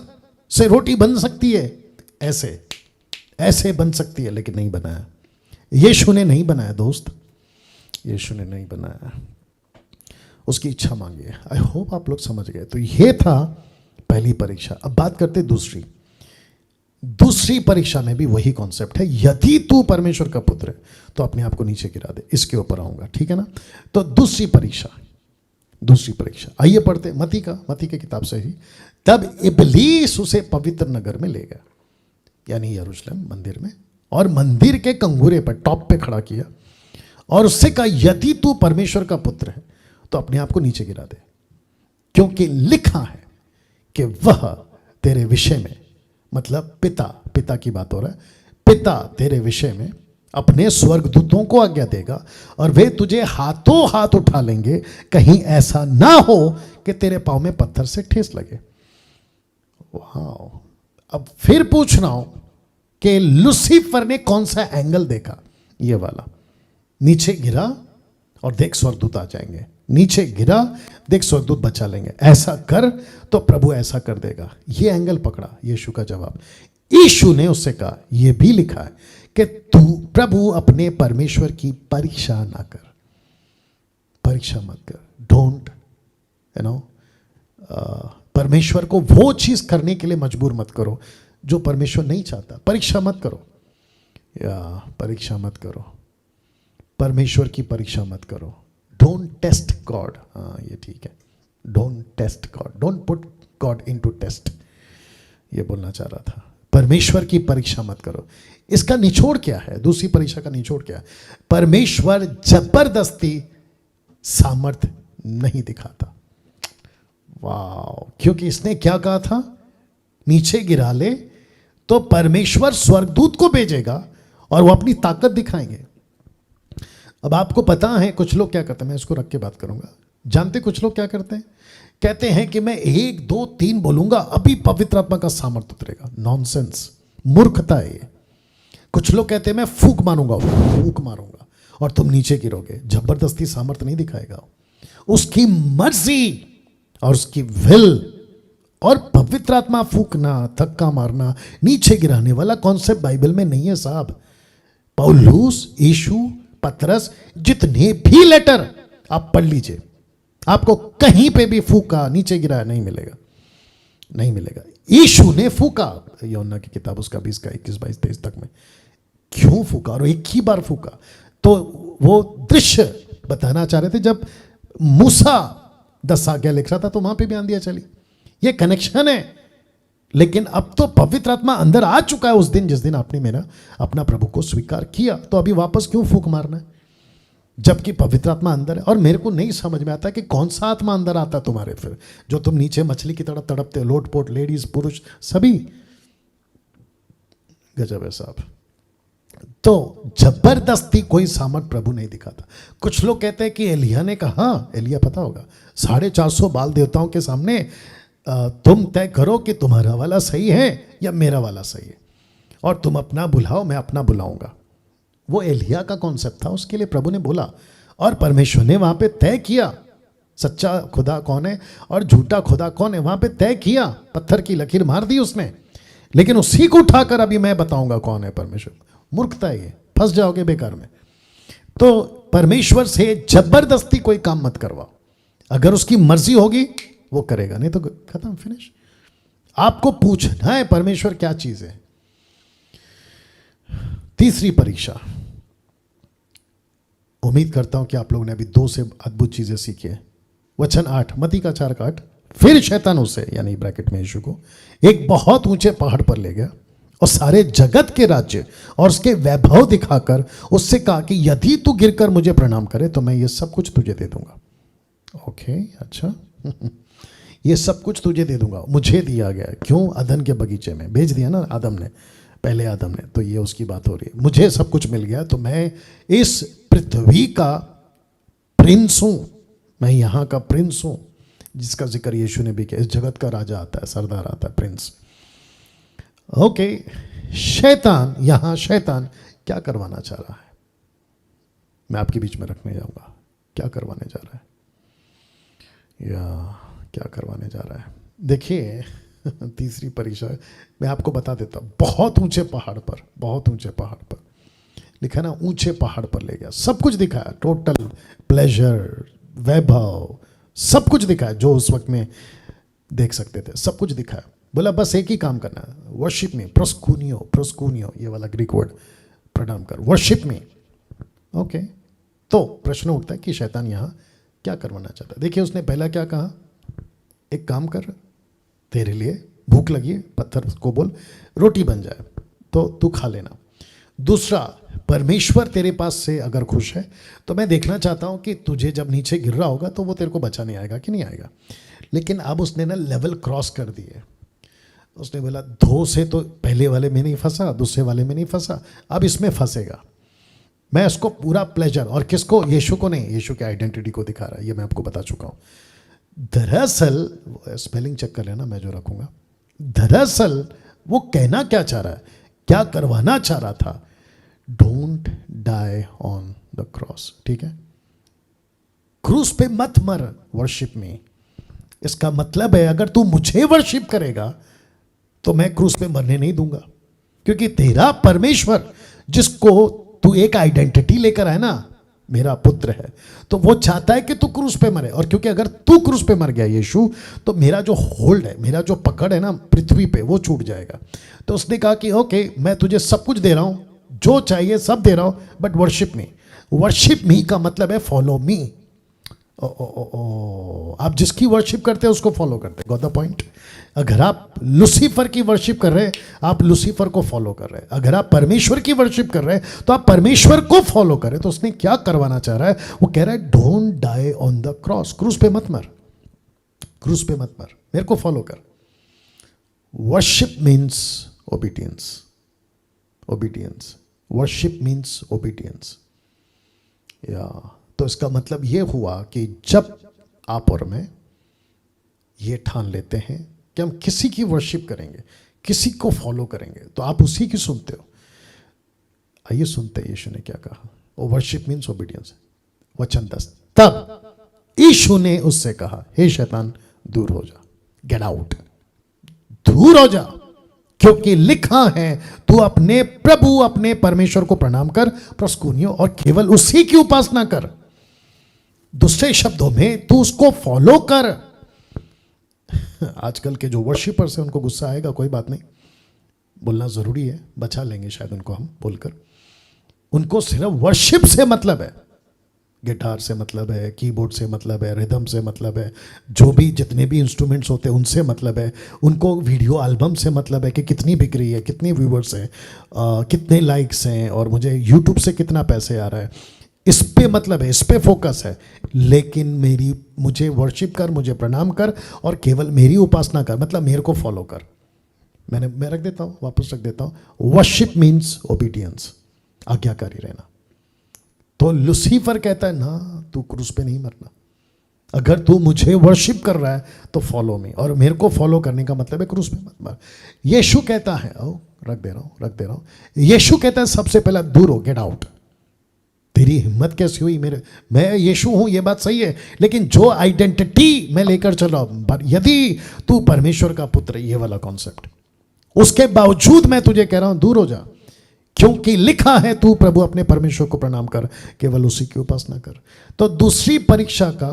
से रोटी बन सकती है, ऐसे ऐसे बन सकती है, लेकिन नहीं बनाया। यीशु ने नहीं बनाया दोस्त, यीशु ने नहीं बनाया, उसकी इच्छा मांगी है। आई होप आप लोग समझ गए। तो ये था पहली परीक्षा। अब बात करते दूसरी। दूसरी परीक्षा में भी वही कॉन्सेप्ट है, यदि तू परमेश्वर का पुत्र है तो अपने आप को नीचे गिरा दे। इसके ऊपर आऊंगा, ठीक है ना। तो दूसरी परीक्षा, दूसरी परीक्षा आइए पढ़ते मती के किताब से ही। तब इब्लीस उसे पवित्र नगर में ले गया, यानी यरूशलेम मंदिर में, और मंदिर के कंगूरे पर टॉप पे खड़ा किया और उससे कहा यदि तू परमेश्वर का पुत्र है तो अपने आप को नीचे गिरा दे, क्योंकि लिखा है कि वह तेरे विषय में, मतलब पिता की बात हो रहा है, पिता तेरे विषय में अपने स्वर्गदूतों को आज्ञा देगा और वे तुझे हाथों हाथ उठा लेंगे, कहीं ऐसा ना हो कि तेरे पांव में पत्थर से ठेस लगे। वाह। अब फिर पूछ रहा हूं कि लूसीफर ने कौन सा एंगल देखा, ये वाला, नीचे गिरा और देख स्वर्गदूत आ जाएंगे, नीचे गिरा देख स्वर्गदूत बचा लेंगे, ऐसा कर तो प्रभु ऐसा कर देगा। ये एंगल पकड़ा यीशु का जवाब। यीशु ने उससे कहा यह भी लिखा है कि तू प्रभु अपने परमेश्वर की परीक्षा ना कर, परीक्षा मत कर। डोंट परमेश्वर को वो चीज करने के लिए मजबूर मत करो जो परमेश्वर नहीं चाहता। परीक्षा मत करो, या परीक्षा मत करो, परमेश्वर की परीक्षा मत करो। डोंट टेस्ट गॉड, हाँ ये ठीक है, don't test God, don't put God into test, ये बोलना चाह रहा था। परमेश्वर की परीक्षा मत करो। इसका निचोड़ क्या है, दूसरी परीक्षा का निचोड़ क्या है? परमेश्वर जबरदस्ती सामर्थ नहीं दिखाता। वाह, क्योंकि इसने क्या कहा था, नीचे गिरा ले तो परमेश्वर स्वर्गदूत को भेजेगा और वो अपनी ताकत दिखाएंगे। अब आपको पता है कुछ लोग क्या करते हैं, मैं इसको रख के बात करूंगा। जानते कुछ लोग क्या करते हैं, कहते हैं कि मैं 1 2 3 बोलूंगा अभी पवित्र आत्मा का सामर्थ उतरेगा। नॉनसेंस, मूर्खता है ये। कुछ लोग कहते हैं मैं फूंक मारूंगा, फूंक मारूंगा और तुम नीचे गिरोगे। जबरदस्ती सामर्थ नहीं दिखाएगा, उसकी मर्जी और उसकी विल। और पवित्र आत्मा फूंकना, धक्का मारना, नीचे गिराने वाला कॉन्सेप्ट बाइबल में नहीं है साहब। पौलुस, यीशु, पतरस, जितने भी लेटर आप पढ़ लीजिए, आपको कहीं पे भी फूका, नीचे गिराया नहीं मिलेगा, नहीं मिलेगा। यीशु ने फूका, यूहन्ना की किताब उसका 20 का 21 22 23 तक में। क्यों फूका, और एक ही बार फूका? तो वो दृश्य बताना चाह रहे थे जब मूसा 10 आज्ञा लिख रहा था तो वहां पे भी आंधियां चली। ये कनेक्शन है। लेकिन अब तो पवित्र आत्मा अंदर आ चुका है उस दिन जिस दिन आपने मेरा अपना प्रभु को स्वीकार किया, तो अभी वापस क्यों फूंक मारना है जबकि पवित्र आत्मा अंदर है? और मेरे को नहीं समझ में आता कि कौन सा आत्मा अंदर आता तुम्हारे, फिर जो तुम नीचे मछली की तरह तड़पते हो, लोटपोट, लेडीज पुरुष सभी। गजब है साहब। तो जबरदस्ती कोई सामर्थ प्रभु नहीं दिखाता। कुछ लोग कहते हैं कि एलिया ने कहा, हाँ एलिया पता होगा, 450 बाल देवताओं के सामने तुम तय करो कि तुम्हारा वाला सही है या मेरा वाला सही है, और तुम अपना बुलाओ मैं अपना बुलाऊंगा। वो एलिया का कॉन्सेप्ट था, उसके लिए प्रभु ने बोला और परमेश्वर ने वहां पे तय किया सच्चा खुदा कौन है और झूठा खुदा कौन है, वहां पे तय किया, पत्थर की लकीर मार दी उसने। लेकिन उसी को उठाकर अभी मैं बताऊंगा कौन है परमेश्वर। मूर्खता है ये, फंस जाओगे बेकार में। तो परमेश्वर से जबरदस्ती कोई काम मत करवाओ। अगर उसकी मर्जी होगी वो करेगा, नहीं तो खत्म, फिनिश। आपको पूछना है परमेश्वर क्या चीज है। तीसरी परीक्षा, उम्मीद करता हूं कि आप लोगों ने अभी 2 से अद्भुत चीजें सीखी है। वचन 8, मत्ती का 4:8, फिर शैतान उसे, यानी ब्रैकेट में यीशु को, एक बहुत ऊंचे पहाड़ पर ले गया और सारे जगत के राज्य और उसके वैभव दिखाकर उससे कहा कि यदि तू गिरकर मुझे प्रणाम करे तो मैं ये सब कुछ तुझे दे दूंगा। ओके, अच्छा ये सब कुछ तुझे दे दूंगा, मुझे दिया गया। क्यों? अदन के बगीचे में भेज दिया ना आदम ने, पहले आदम ने, तो ये उसकी बात हो रही है। मुझे सब कुछ मिल गया तो मैं इस पृथ्वी का प्रिंस हूं, मैं यहां का प्रिंस हूं, जिसका जिक्र यीशु ने भी किया। इस जगत का राजा आता है, सरदार आता है, प्रिंस। ओके, शैतान, यहां शैतान क्या करवाना चाह रहा है, मैं आपके बीच में रखने जाऊंगा। क्या करवाने जा रहा है, या क्या करवाने जा रहा है? देखिए तीसरी परीक्षा मैं आपको बता देता हूं। बहुत ऊंचे पहाड़ पर, बहुत ऊंचे पहाड़ पर लिखा ना, ऊंचे पहाड़ पर ले गया, सब कुछ दिखाया, टोटल प्लेजर, वैभव, सब कुछ दिखाया जो उस वक्त में देख सकते थे, सब कुछ दिखाया। बोला बस एक ही काम करना है, वर्शिप में, प्रोस्कूनियो, प्रोस्कूनियो ये वाला ग्रीक वर्ड, प्रणाम कर, वर्शिप में। ओके, तो प्रश्न उठता है कि शैतान यहां क्या करवाना चाहता है। देखिए उसने पहला क्या कहा, एक काम कर, तेरे लिए भूख लगी है, पत्थर को बोल रोटी बन जाए तो तू खा लेना। दूसरा, परमेश्वर तेरे पास से अगर खुश है तो मैं देखना चाहता हूं कि तुझे जब नीचे गिर रहा होगा तो वो तेरे को बचाने आएगा कि नहीं आएगा। लेकिन अब उसने ना लेवल क्रॉस कर दिए। उसने बोला धो से तो पहले वाले में नहीं फंसा, दूसरे वाले में नहीं फंसा, अब इसमें फंसेगा। मैं उसको पूरा प्लेजर, और किसको? यीशु को नहीं, यीशु की आइडेंटिटी को दिखा रहा है, ये मैं आपको बता चुका हूं। दरअसल स्पेलिंग चेक कर लेना, मैं जो रखूंगा। दरअसल वो कहना क्या चाह रहा है, क्या करवाना चाह रहा था? Don't die on the cross, ठीक है, क्रूस पे मत मर वर्शिप में। इसका मतलब है अगर तू मुझे वर्शिप करेगा तो मैं क्रूस पे मरने नहीं दूंगा, क्योंकि तेरा परमेश्वर जिसको तू एक आइडेंटिटी लेकर है ना, मेरा पुत्र है, तो वो चाहता है कि तू क्रूस पे मरे। और क्योंकि अगर तू क्रूस पे मर गया यीशु, तो मेरा जो होल्ड है, मेरा जो पकड़ है ना पृथ्वी पे, वो छूट जाएगा। तो उसने कहा कि ओके, मैं तुझे सब कुछ दे रहा हूं, जो चाहिए सब दे रहा हूं, but worship me. Worship me का मतलब है फॉलो मी। आप जिसकी वर्शिप करते हैं उसको फॉलो करते हैं, गॉट द पॉइंट। अगर आप लूसीफर की वर्शिप कर रहे हैं, आप लूसीफर को फॉलो कर रहे हैं। अगर आप परमेश्वर की वर्शिप कर रहे हैं तो आप परमेश्वर को फॉलो करें। तो उसने क्या करवाना चाह रहा है? वो कह रहा है don't die on the cross, क्रूस पे मत मर, क्रूस पे मत मर, मेरे को फॉलो कर। Worship means obedience, obedience, worship means obedience. या तो इसका मतलब यह हुआ कि जब आप और मैं ये ठान लेते हैं कि हम किसी की वर्शिप करेंगे, किसी को फॉलो करेंगे, तो आप उसी की सुनते हो। आइए सुनते हैं यीशु ने क्या कहा। वो वर्शिप मीन्स ओबीडियंस। वचन 10, तब यीशु ने उससे कहा, हे शैतान दूर हो जा, गेट आउट, दूर हो जा, क्योंकि लिखा है तू अपने प्रभु अपने परमेश्वर को प्रणाम कर, प्रस्कुनियो, और केवल उसी की उपासना कर। दूसरे शब्दों में तू उसको फॉलो कर। आजकल के जो वर्शिपर्स हैं उनको गुस्सा आएगा, कोई बात नहीं, बोलना जरूरी है, बचा लेंगे शायद उनको हम बोलकर। उनको सिर्फ वर्शिप से मतलब है, गिटार से मतलब है, कीबोर्ड से मतलब है, रिदम से मतलब है, जो भी जितने भी इंस्ट्रूमेंट्स होते हैं उनसे मतलब है। उनको वीडियो एल्बम से मतलब है कि कितनी बिक रही है, कितनी व्यूवर्स हैं, कितने लाइक्स हैं, और मुझे यूट्यूब से कितना पैसे आ रहा है, इस पे मतलब है, इस पे फोकस है। लेकिन मुझे वर्शिप कर, मुझे प्रणाम कर, और केवल मेरी उपासना कर, मतलब मेरे को फॉलो कर। मैं रख देता हूँ, वापस रख देता हूँ। वर्शिप मीन्स ओबीडियंस, आज्ञाकारी रहना। तो लूसीफर कहता है ना, तू क्रूस पे नहीं मरना, अगर तू मुझे वर्शिप कर रहा है तो फॉलो मी, और मेरे को फॉलो करने का मतलब है क्रूस पे मत मर। यीशु कहता है, रख दे रहा हूं, यीशु कहता है सबसे पहला दूर हो, गेट आउट। तेरी हिम्मत कैसी हुई? मैं यीशु हूं, ये बात सही है, लेकिन जो आइडेंटिटी मैं लेकर चल रहा हूं, यदि तू परमेश्वर का पुत्र, ये वाला कॉन्सेप्ट, उसके बावजूद मैं तुझे कह रहा हूं दूर हो जा, क्योंकि लिखा है तू प्रभु अपने परमेश्वर को प्रणाम कर, केवल उसी की उपासना कर। तो दूसरी परीक्षा का,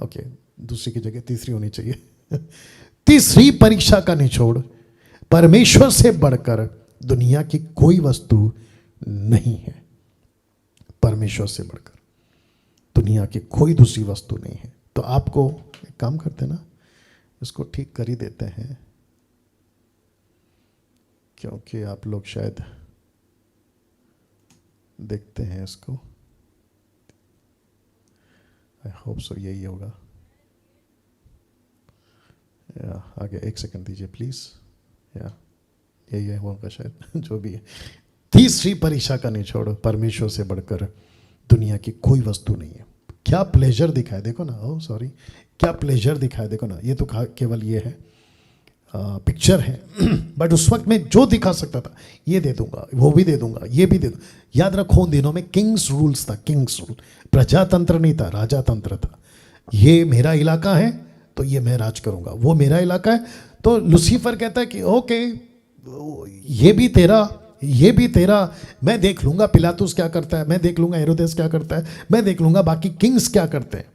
ओके, दूसरी की जगह तीसरी होनी चाहिए। तीसरी परीक्षा का निचोड़, परमेश्वर से बढ़कर दुनिया की कोई वस्तु नहीं है। परमेश्वर से बढ़कर दुनिया की कोई दूसरी वस्तु नहीं है। तो आपको एक काम करते ना, इसको ठीक कर ही देते हैं, क्योंकि आप लोग शायद देखते हैं इसको। आई होप सो यही होगा। या आगे एक सेकंड दीजिए प्लीज। या यही होगा शायद, जो भी है। तीसरी परीक्षा का निचोड़, परमेश्वर से बढ़कर दुनिया की कोई वस्तु नहीं है। क्या प्लेजर दिखाए, देखो ना, ओह सॉरी, क्या प्लेजर दिखाए, देखो ना। ये तो केवल ये है, पिक्चर है, बट उस वक्त मैं जो दिखा सकता था, ये दे दूंगा, वो भी दे दूंगा, ये भी दे दूंगा। याद रखो, उन दिनों में किंग्स रूल्स था, किंग्स रूल, प्रजातंत्र नहीं था, राजातंत्र था। ये मेरा इलाका है तो ये मैं राज करूंगा, वो मेरा इलाका है। तो लूसीफर कहता है कि ओके, ये भी तेरा, ये भी तेरा, मैं देख लूंगा पिलातुस क्या करता है, मैं देख लूंगा हेरोदेस क्या करता है, मैं देख लूंगा बाकी किंग्स क्या करते हैं,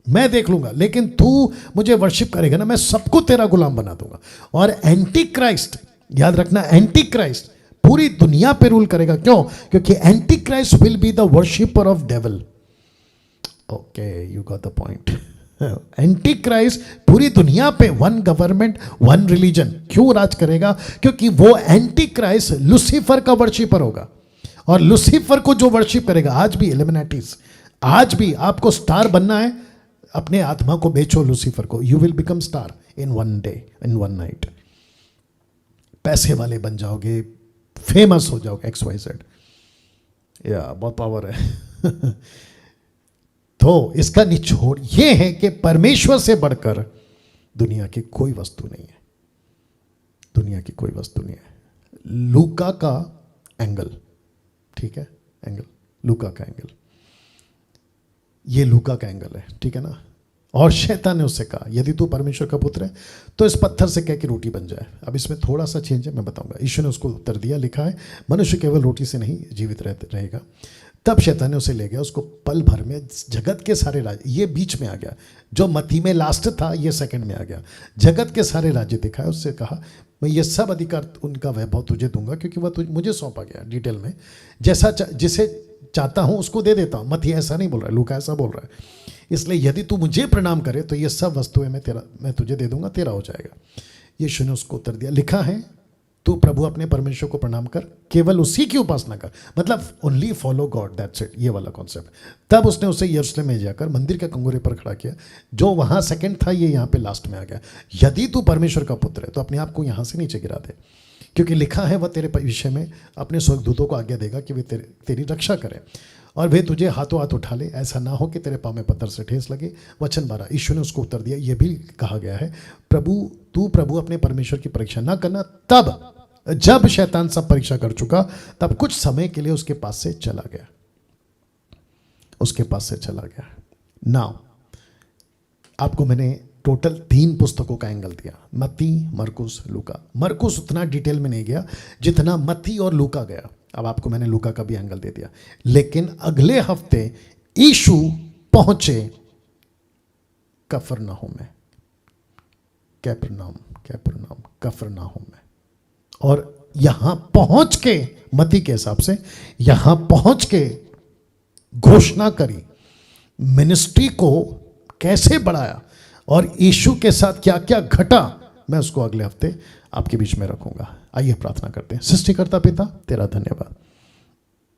मैं देख लूंगा, लेकिन तू मुझे वर्शिप करेगा ना, मैं सबको तेरा गुलाम बना दूंगा। और एंटी क्राइस्ट, याद रखना, एंटी क्राइस्ट पूरी दुनिया पे रूल करेगा। क्यों? क्योंकि anti Christ will be the worshipper of devil. Okay, you got the point. Anti Christ पूरी दुनिया पे वन गवर्नमेंट वन रिलीजन क्यों राज करेगा? क्योंकि वो एंटी क्राइस्ट लूसीफर का वर्शिपर होगा। और लूसीफर को जो वर्शिप करेगा, आज भी एलिमिनेटीज, आज भी आपको स्टार बनना है, अपने आत्मा को बेचो लूसीफर को, you will become star in one day, in one night. पैसे वाले बन जाओगे, फेमस हो जाओगे, XYZ। या बहुत पावर है। तो इसका निचोड़ ये है कि परमेश्वर से बढ़कर दुनिया की कोई वस्तु नहीं है, दुनिया की कोई वस्तु नहीं है। लूका का एंगल, ठीक है, एंगल, लूका का एंगल, ये लूका का एंगल है, ठीक है ना। और शैतान ने उससे कहा, यदि तू परमेश्वर का पुत्र है तो इस पत्थर से कह के रोटी बन जाए। अब इसमें थोड़ा सा चेंज है, मैं बताऊंगा। यीशु ने उसको उत्तर दिया, लिखा है मनुष्य केवल रोटी से नहीं जीवित रहेगा। तब शैतान ने उसे ले गया, उसको पल भर में जगत के सारे राज्य, ये बीच में आ गया, जो मत्ती में लास्ट था ये सेकंड में आ गया, जगत के सारे राज्य दिखाए। उससे कहा मैं ये सब अधिकार, उनका वैभव तुझे दूंगा, क्योंकि वह मुझे सौंपा गया डिटेल में, जैसा जिसे चाहता हूं उसको दे देता हूं। मत्ती ऐसा नहीं बोल रहा है, लूका ऐसा बोल रहा है। इसलिए यदि तू मुझे प्रणाम करे तो ये सब वस्तुएं मैं तुझे दे दूंगा, तेरा हो जाएगा। यीशु ने उसको उत्तर दिया, लिखा है तू प्रभु अपने परमेश्वर को प्रणाम कर, केवल उसी की उपासना कर, मतलब only follow God, that's it, ये वाला कॉन्सेप्ट। तब उसने उसे यरूशलेम में जाकर मंदिर के कंगोरे पर खड़ा किया, जो वहां सेकंड था, ये यहाँ पे लास्ट में आ गया। यदि तू परमेश्वर का पुत्र है तो अपने आप को यहाँ से नीचे गिरा दे, क्योंकि लिखा है वह तेरे विषय में अपने स्वर्गदूतों को आज्ञा देगा कि वे तेरी रक्षा करें, और वे तुझे हाथों हाथ उठा ले, ऐसा ना हो कि तेरे पाँव में पत्थर से ठेस लगे। वचन 12, यीशु ने उसको उत्तर दिया, यह भी कहा गया है तू प्रभु अपने परमेश्वर की परीक्षा ना करना। तब जब शैतान सब परीक्षा कर चुका, तब कुछ समय के लिए उसके पास से चला गया, उसके पास से चला गया। नाउ आपको मैंने टोटल 3 पुस्तकों का एंगल दिया, मत्ती, मरकुस, लूका। मरकुस उतना डिटेल में नहीं गया जितना मत्ती और लूका गया। अब आपको मैंने लूका का भी एंगल दे दिया। लेकिन अगले हफ्ते यीशु पहुंचे कफरनहूम में, कफरनहूम में, और यहां पहुंच के, मत्ती के हिसाब से यहां पहुंच के घोषणा करी, मिनिस्ट्री को कैसे बढ़ाया और यीशु के साथ क्या क्या घटा, मैं उसको अगले हफ्ते आपके बीच में रखूंगा। आइए प्रार्थना करते हैं। सृष्टिकर्ता पिता, तेरा धन्यवाद।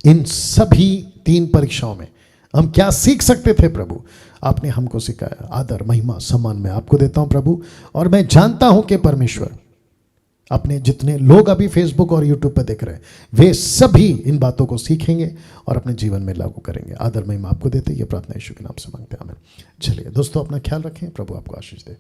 इन सभी 3 परीक्षाओं में हम क्या सीख सकते थे प्रभु, आपने हमको सिखाया। आदर, महिमा, सम्मान मैं आपको देता हूं प्रभु, और मैं जानता हूं कि परमेश्वर अपने जितने लोग अभी फेसबुक और यूट्यूब पर देख रहे हैं, वे सभी इन बातों को सीखेंगे और अपने जीवन में लागू करेंगे। आदर महिमा आपको देते, ये प्रार्थना यीशु के नाम से मांगते हैं, आमीन। चलिए दोस्तों, अपना ख्याल रखें, प्रभु आपको आशीष दे।